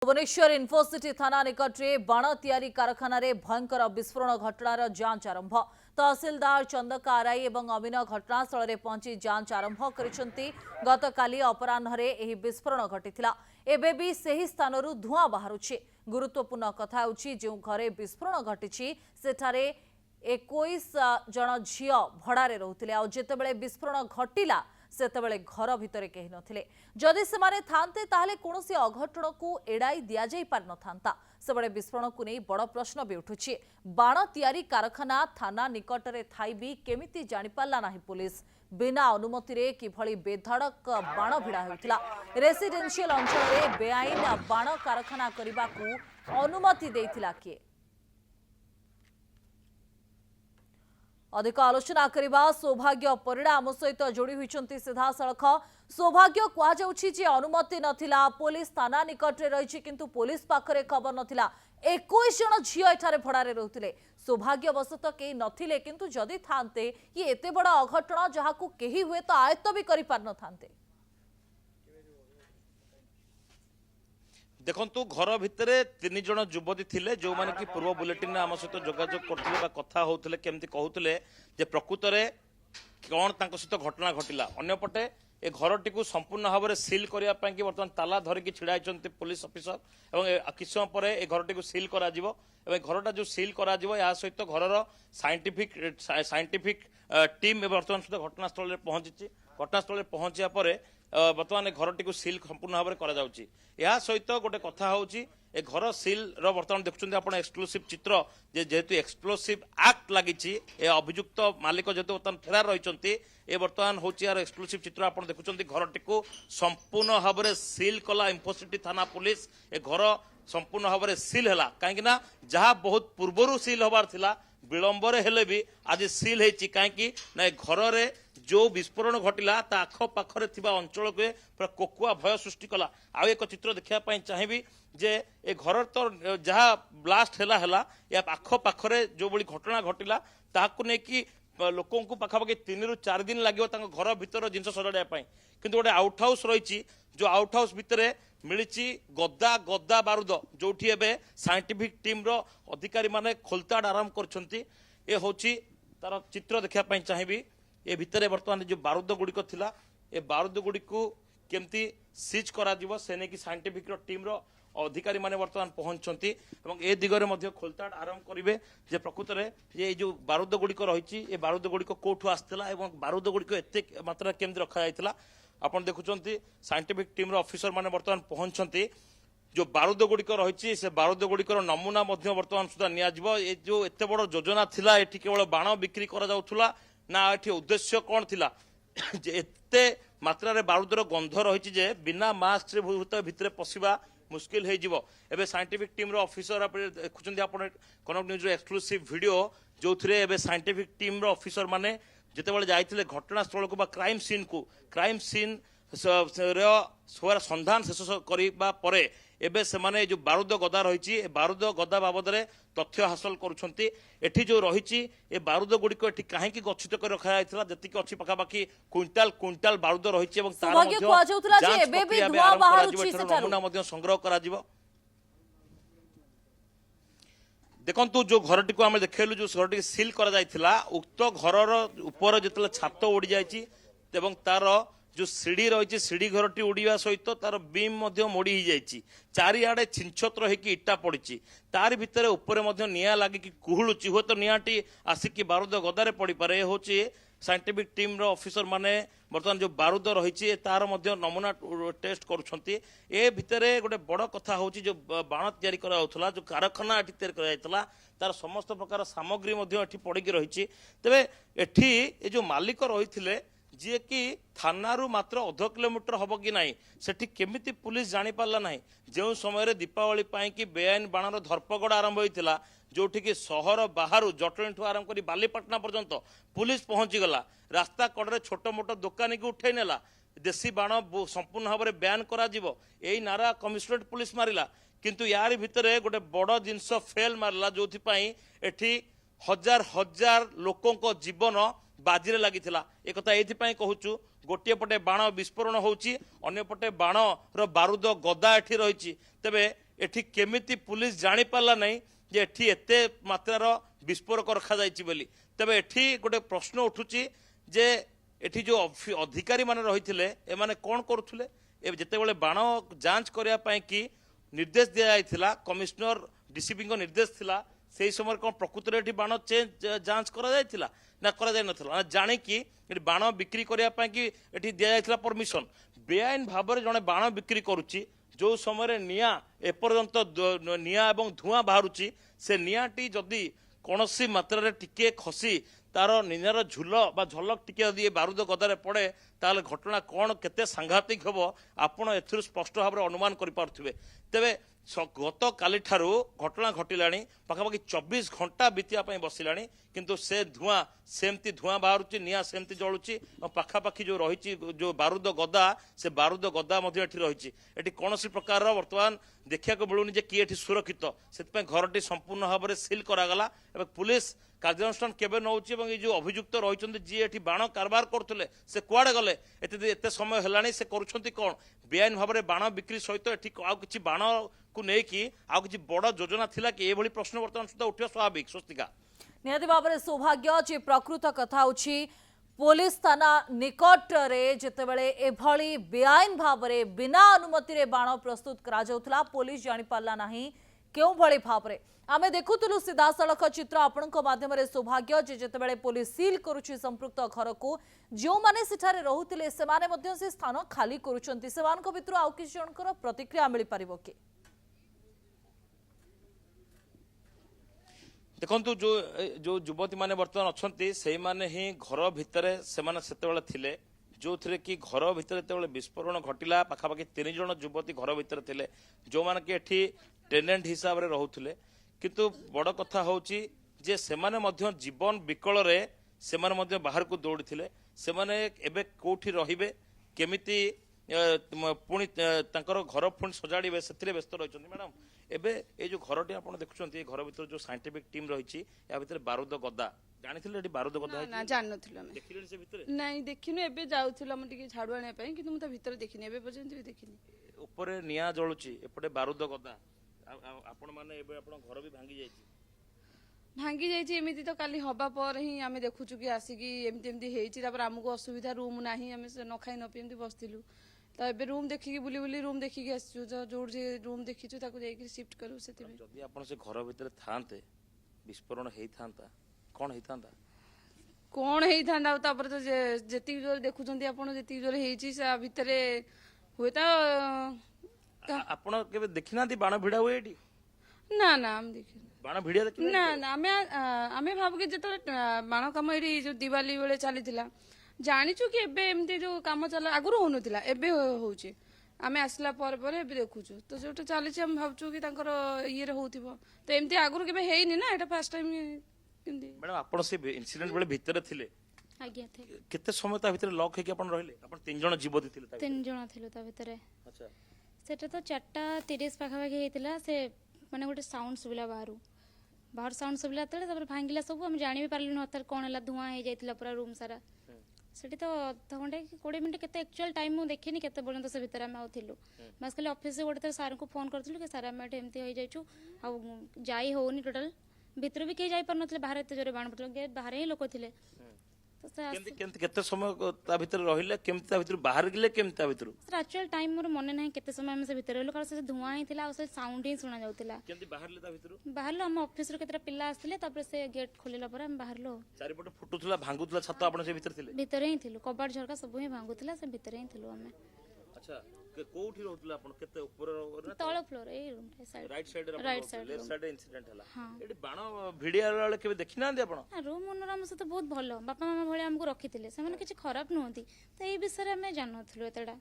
Bhubaneswar Infocity थाना निकट में बाण तैयारी कारखाना भयंकर विस्फोरण घटनार जांच आरंभ। तहसिलदार चंदका आरआई और अमीन घटनास्थल में पहुंची जांच आरंभ करिसेंती। गतकाली अपराह्न एही विस्फोरण घटिथिला। एबे भी सही स्थान धुआं बाहरुछि। गुरुत्वपूर्ण कथा होछि जो घरे विस्फोरण घटिछि सेठारे 21 जन झियो भड़ारे रहुथिले। आ जेतेबेले विस्फोरण घटिला सेतेबेले घर भितरे केही नथिले। जदि सेमाने थांते ताहले कोनोसी अघटन को एड़ाई दिया जाई पार नथांता। सेबळे विस्फोरण को नहीं बड़ प्रश्न भी उठुछि। बाण तैयारी कारखाना थाना निकटरे थाई भी केमिति जानि पारला नाही पुलिस। बिना अनुमति रे किभଳି बेधड़क बाण भिड़ा हेउथिला। रेसिडेंशियल अंचल रे बेआईन बाण कारखाना करिबाकू अनुमति देइथिला किए? अधिक आलोचना करने सौभाग्य परिड़ा आम सहित जोड़ी होती सीधा सड़क। सौभाग्य कहुच्छी अनुमति नथिला। पुलिस थाना निकट में रही किंतु पुलिस पाखरे खबर नथिला। 21 जन झील एठारे भड़ारे रोते। सौभाग्यवशत कई नथिले किंतु जदि थांते ये एते बड़ अघटन जहां केही हुए तो आयत्त भी करि पार नथांते। देखु घर भितर 3 जन युवती थिले जो माने कि पूर्व बुलेटिन आम सहित जोगाजोग करथिले बा कथा होउथिले केमति कहउथिले जे प्रकृत रे कोन तांको सहित घटना घटिला। अन्यपटे ए घरटी को संपूर्ण भाव में सिल करिया पई कि वर्तमान ताला धरिकी छिड़ाइछन्ते पुलिस ऑफिसर एवं किछ समय पर ए घरटी को सिल करा जिवो। एवं घरटा जो सिल करा जिवो या सहित घरर साइंटिफिक टीम वर्तमान सहित घटनास्थल में पहुंची। घटनास्थल में पहुंचा पर बर्तमान घरटी को सिल संपूर्ण भाव में करा जाउची। या सहित गोटे कथा होउची ए घर सिल रो बर्तमान देखुछन्ते आपण एक्सक्लूसिव चित्र जेहेतु एक्सप्लोसिव एक्ट लागिची ए अभियुक्त मालिक जेहेतु बर्तमान फेरार रहिछन्ती ए बर्तमान होची यार एक्सक्लूसिव चित्र आपण देखुछन्ती। घरटी को संपूर्ण भाव में सिल कला इन्फोसिटी थाना पुलिस। ए घर संपूर्ण भाव में सिल हैला काहेकि ना जहा बहुत पूर्वरु सिल होबार थिला विलंबरे हेले भी आज सिल हेची काहेकि ना घर रे जो विस्फोरण घटिला ता आख पाखरे थिबा अंचल के पूरा कोकुआ भय सृष्टि कला। आ एक चित्र देखिया पई चाहिबी जे ए घर तो जहा ब्लास्ट हैला या आख पाखरे जो बड़ी घटना घटिला ताकू ने कि लोकों को पाखापाखि 3 ରୁ 4 दिन लगे घर भीतर जिनस सजाड़ा किंतु गोटे आउट हाउस रही जो आउट हाउस भितर मिली गदा गदा बारूद जो साइंटिफिक टीम रो अधिकारी माने खोलताड़ आरंभ कर तार चित्र देखा चाहिए। ए भितर बर्तमान जो बारूद गुड़िक थिला ए बारूद गुड़ी को केमती सीज करा जिवो से नेकी साइंटिफिक टीम रो अधिकारी माने वर्तमान पहुंचती ए दिगरे मध्य खोलताड़ आरंभ करेंगे जे प्रकृत में ये जो बारूद गुड़िक रही ए बारूद गुड़िक कौटू आसला और बारूद गुड़िक एत मात्रा केमती रखा जाइथिला आपण देखुचंती। साइंटिफिक टीम रो ऑफिसर माने वर्तमान पहुंचती जो बारूद गुड़िक रही से बारूद गुड़िकर नमूना वर्तमान सुधा नियाजिबो। ए जो एते बड़ योजना थिला एठी केवल बाण बिक्री करा जाउथुला ना एठी उद्देश्य कौन थिला जे एते मात्रा रे बारूदर गंध रही जे बिना मास्क रे भूत भितरे पसिबा मुश्किल हो जिवो। एबे साइंटिफिक टीम रो ऑफिसर देखुचंती आपण कनक न्यूज रो एक्सक्लूसिव वीडियो जो थरे एबे साइंटिफिक टीम रो ऑफिसर माने जेतेबेले जाइथिले घटनास्थल को बा क्राइम सीन रो संधान शेष करबा परे एबे से माने जो बारूद गदा रही बारूद गदा बाबद में तथ्य हासिल करुछंती। एठी जो रही ए बारूद गुड़िक एठी काहे की गच्छित कर रखा जायतिला जति कि अछि पाखापाखि क्विंटाल बारूद रही एवं तार मध्ये जांच प्रक्रिया आरंभ करा जिवो। एठर नमूना मध्ये संग्रह करा जिवो। देखंतु जो घरटी को आमे देखैलु जो घरटी सील करा जायतिला उक्त घरर ऊपर जेतले छात उड़ी जायछि एवं तार जो सीढ़ी रही सीढ़ी घरटी उड़ीवा सहित तार बीम मोड़ी ही जाइए चारिआडे छिंछत्र होगी इटा पड़ी तार भितर ऊपर निआ लगिकी कुहुलुची हूँ तो निआटी आसिकी बारूद गदारे पड़ पारे हूँ साइंटिफिक टीम रो ऑफिसर माने बर्तमान जो बारूद रही तार नमूना टेस्ट करुछंती। ए भितरे गोटे बड़ कथा हूँ जो बाण तैयारी करा जो कारखाना एठी तैयारी करा तार समस्त प्रकार सामग्री एठी पड़िकी रही। तेबे एठी ए जो मालिक रही जी कि थाना मात्र अध किलोमीटर हम कि ना सेठी केमिति पुलिस जानी पारला ना जो समय दीपावली कि बेआईन बाणर धरपकड़ आरंभ होता जोठी कि सहर बाहर जटणी ठू आरंभ कर बालीपाटना पर्यंत पुलिस पहुंची गला। रास्ता कड़े छोट मोट दुकानी की उठे नेला देशी बाण संपूर्ण भाव में बैन करा जिवो एई नारा कमिशनरेट पुलिस मारिला किंतु यार भितर गोटे बड़ जिनस फेल मारला जो एठी हजार हजार लोकों जीवन बाजी लगी एक ये कहूँ गोटे पटे बाण विस्फोरण होची अन्य पटे बाण रो बारूद गदा एठी रही तेबे एठी केमिति पुलिस जानी पारला नहीं जे एठी एते मात्रार विस्फोरक रखा जाइछि बोली। तबे एठी गोटे प्रश्न उठुची जे एठी जो अधिकारी माने रहिथिले एमाने कोन करूथुले ए जेतेबेले बाण जांच करिया पई कि निर्देश दिया जाइथिला कमिश्नर डीसीपी को निर्देश थिला सेही समय कोन प्रकृति एठी बाण जांच करा जाइथिला ना करा जाय नथिला जाने कि एठी बाण बिक्री करिया पई कि एठी दिया जाइथिला परमिशन बेआईन भाबरे जने बाण बिक्री करूची जो समय निया एपर्यंत निया एवं धुआं बाहरुची से नियाटी जदि कौनसी मात्रा टिके खसी तार निनार झुल बा झलक टिके यदि बारूद गदारे पड़े ताले घटना कौन केते सांघातिक हबो आपण एथुर स्पष्ट भाव अनुमान करि पारुथिबे। तेबे गत काली ठारू घटना घटिलाणी पाखापाखि 24 घंटा बीतिया पई बसिलाणी किंतु से धुआं सेमती धुआं बाहरुची निया सेमती जळुची पाखापाखि जो रहिची जो बारूद गदा से बारूद गदा मध्ये एठी रहिची एठी कोनोसी प्रकार वर्तमान देखिया को मिलुनी जे कि एठी सुरक्षित सेतपई घरटी संपूर्ण भाव में सील करागला एवं पुलिस कार्यानुष्ठान केबे नौची एवं जो अभियुक्त रहिचंती जी एठी बाण कारबार करथले से कुआडे गले एते समय हेलानी से करूछंती कोन बेआईन भाव में बाण बिक्री सहित एठी आउ किछि बाण को नै कि आउ किछि बड़ योजना थिला कि एभली प्रश्न वर्तमान सुद्धा उठिया स्वाभाविक। स्वस्तिका निहाती भाव में सौभाग्य जे प्रकृत कथा होछि पुलिस थाना निकट रे जेतेबेले एभली बेआईन भाव में बिना अनुमति रे बाण प्रस्तुत करा जाउथला पुलिस जानि पारला नाही केउ भली भाव रे आमे देखुतलु सीधा सड़क चित्र आपणक माध्यम रे सौभाग्य जे जेतेबेले पुलिस सील करूछि संपृक्त घर को जो माने सेठारे रहुतिले से माने मध्य से स्थान खाली करूछंती सेवानक भितरु आउ किछि जनकर प्रतिक्रिया मिली पारिबो कि देखंतु जो जो युवती माने वर्तमान अछंती सेही माने ही घर भितरे से माने सेतेबेले थिले जो थे कि घर भितर जो विस्फोरण घटिला पाखापाखि 3 जन युवती घर भितर थिले जो माने कि एठी टेनेंट हिसाब रे रहुथिले किंतु बड़ कथा होची जे सेमाने मध्य जीवन विकल रे सेमाने मध्य बाहर को दौड़ी थिले सेमाने एबे कोठी रहिबे केमिति पुणी तांकर घर पुणी सजाड़े से व्यस्त रही मैडम एबे ए जो घरटी आप देखुं घर भीतर जो साइंटिफिक टीम रही या भीतर बारूद गदा जानी बारूद गदा ना जान देखिले से भीतर नहीं देखिनु एबे जाउथुला हम टिके झाड़ू आने पई किंतु मते भीतर देखिनी एबे पर्यंत भी देखिनी ऊपर निया जळुची एपटे बारूद गदा आपण माने एबे आपण घर भी भांगी जाईची भांगी जाइए एमती तो काली हवा पर ही आम देखुचु कि आसिकी एमती एमती होती आमको असुविधा रूम ना आम न खाई न पी बसलु तो ए रूम देखिकी बुली बुली रूम देखिकी आसु जो रूम देखीचु शिफ्ट करूँ से से घर भीतर थांते विस्फोरण होता कौन होता कौन होता तो जी जोर देखुं जी जोर हो भितर हुए आपण के देखी ना बाण भिड़ा हुए ना ना हम देखी बाण भिड़िया देखी ना ना आमे भाव के जो बाण कम ये जो दिवाली बेले चली जानीचु कि एबे एमती जो काम चला आगुरी होनुथिला एबे होउची आमे आसला पर एबे देखुचु तो जोटा चली हम भावचु कि तांकर ये रे होउथिबो तो एमती आगुरी केबे हेइनी ना एटा फर्स्ट टाइम केमती मैडम आपण से इंसिडेंट बेले भीतर थिले आज्ञा थे केते समय ता भीतर लॉक हे कि आपण रहले आपण 3 जण जीवती थिले ता 3 जण थिले ता भीतर अच्छा सेटा तो 4:30 पाखा पाखी हेतिला से माने गोटे साउंड सुबिला बाहर साउंड सुबिला तले तपर भांगिला सब हम जानि भी पारलु न हतार कोन हला धुआं हे जाइतिला पूरा रूम सारा सेठी तो आधा घंटा कि 20 मिनिट केते एक्चुअल टाइम मु देखिनी केते पर्यंत से भीतर हम आउथिलु बस खाली ऑफिस से गोटे सर को फोन करथिलु कि सर हम एमती हो जाइछु आ जाई होनी टोटल भीतर भी के जाई पर नथले बाहर एते जोरे बाण पटल गेट बाहर ही लोक थिले तो केमती केते समय ता भीतर रहिले केमती ता भीतर बाहर गेले केमती ता भीतर सर एक्चुअल टाइम मोर मने नाही केते समय हम से भीतर रहलो कारण से धुआं ही थिला आ से साउंड ही सुना जाउतिला केमती बाहर ले ता भीतर बाहर लो हम ऑफिस रो केतरा पिल्ला आसले तापर से गेट खोलिला पर हम बाहर लो चारिपट फुटुथला भांगुथला छत आपण से भीतर थिले भीतर ही थिलु कबाट झरका सब ही भांगुथला से भीतर ही थिलु हमें अच्छा कोठी रहउतला आपण केते ऊपर तळ फ्लोर ए room side right side right side left side incident हला एडी बाण भिडिया वाले केबे देखि ना दे आपण रूम ओनर हम से बहुत भलो बापा मामा भले हमको रखिथिले से माने किछि खराब नहोती तो ए विषय में जानथलु एतडा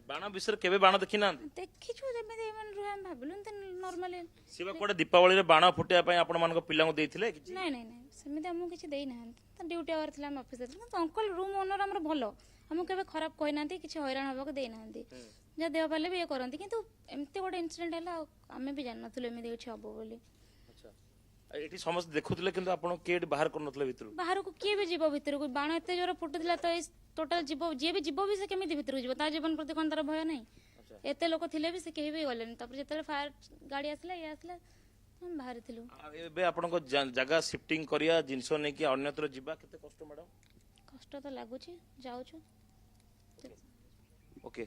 बाण विषय केबे बाण देखि ना देखिछु जेमे मन रुह हम भाबलु त नॉर्मली सिवा कोडे दीपावली रे बाण फुटिया पय आपण मान को पिल्ला को देथिले किछि नहीं नहीं नहीं सेमिते हमको किछि देई ना त ड्यूटी आवर थिला हम ऑफिस तो अंकल रूम ओनर हमर भलो हमको केबे खराब कहि नांती किछि हैरान होबा को देई नांती जे देह पाले भी ये करंती किंतु एमते गोटे इंसिडेंट हला आमे भी जान नथले एमे देखि हबो बोली अच्छा एठी समस्त देखुतले किंतु आपण केड बाहर कर नथले भीतर बाहर को के भी जीव भीतर को बाण एते जोर फुटुदिला तो टोटल जीव जे भी जीव भी से केमिति भीतर जीव ता जीवन प्रति कोन तार भय नाही एते लोक थिले भी से केही भी गलेन तापर जेतले फायर गाड़ी आसला ये आसला हम बाहर थिलु एबे आपनको जगह शिफ्टिंग करिया जिंस नै कि अन्यत्र जिबा केते कष्ट मैडम कष्ट तो लागुची जाउछु ओके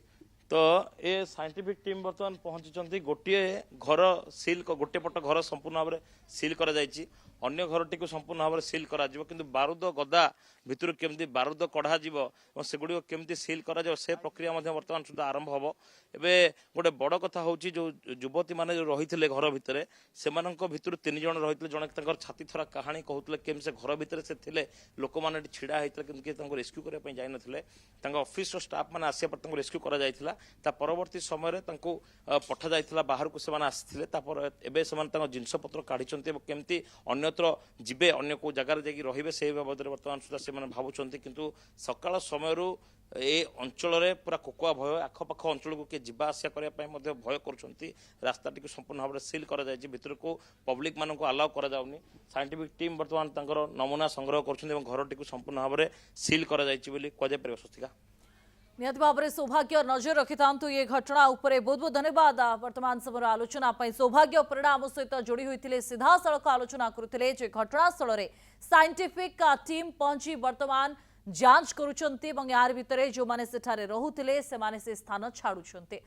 तो ए साइंटिफिक टीम बर्तमान पहुंची गोटे घर सील गोटे पट घर संपूर्ण भाव सील करा जायछि अन्य घरटी को संपूर्ण भाव सील करा जिवो किंतु बारूद गदा भितर केमती बारूद कढ़ा जिवो और सेगुडी केमती सील करा जाव से प्रक्रिया मध्ये वर्तमान सुधा आरंभ हबो एबे गोटे बड़ कथा होउछि जो युवती माने जो रहिथिले घर भितरे सेमानंक भितर 3 जण रहिथिले जण तंकर छाती थरा कहानी कहउतले केम से घर भितरे से थिले लोक माने छिडा हैतले किंतु के तंको रेस्क्यू करे पई जाय नथिले तंग ऑफिस रो स्टाफ माने आसिया पर तंको रेस्क्यू करा जायथिला ता परवर्ती समय रे तंको पठा जायथिला बाहर को सेमान आसिथिले तापर एबे सेमान तंग जिंस पत्र काढिचंती केमती अन्यत्र जिबे अन्य को जगह रे जाकी रहिबे से बाबद रे वर्तमान सुधा सेमान भाबुचंती किंतु सकाळ समयरु ए अंचल रे पूरा कोकुआ भय आखपाख अंचल को के जिबा आसिया करिया पय मध्ये भय करूचंती रास्ताटी को संपूर्ण भाव सील करा जायछि भितर को पब्लिक मान को अलाउ करा जाउनी साइंटिफिक टीम वर्तमान तंकर नमूना संग्रह करूचंती एवं घरटी को संपूर्ण भाव सील करा जायछि बोली कजे परिवेश स्वस्तिका निहत भाव में सौभाग्य नजर रखि था ये घटना उपरे बहुत बहुत धन्यवाद वर्तमान समय आलोचना सौभाग्य परिणाम सहित जोड़ी होते सीधा सड़क आलोचना करुले घटनास्थल में साइंटिफिक टीम पहुंची वर्तमान जांच करुछंती यार भितर जो माने सेठारे रहुथिले से माने से स्थान छाड़ुछंती।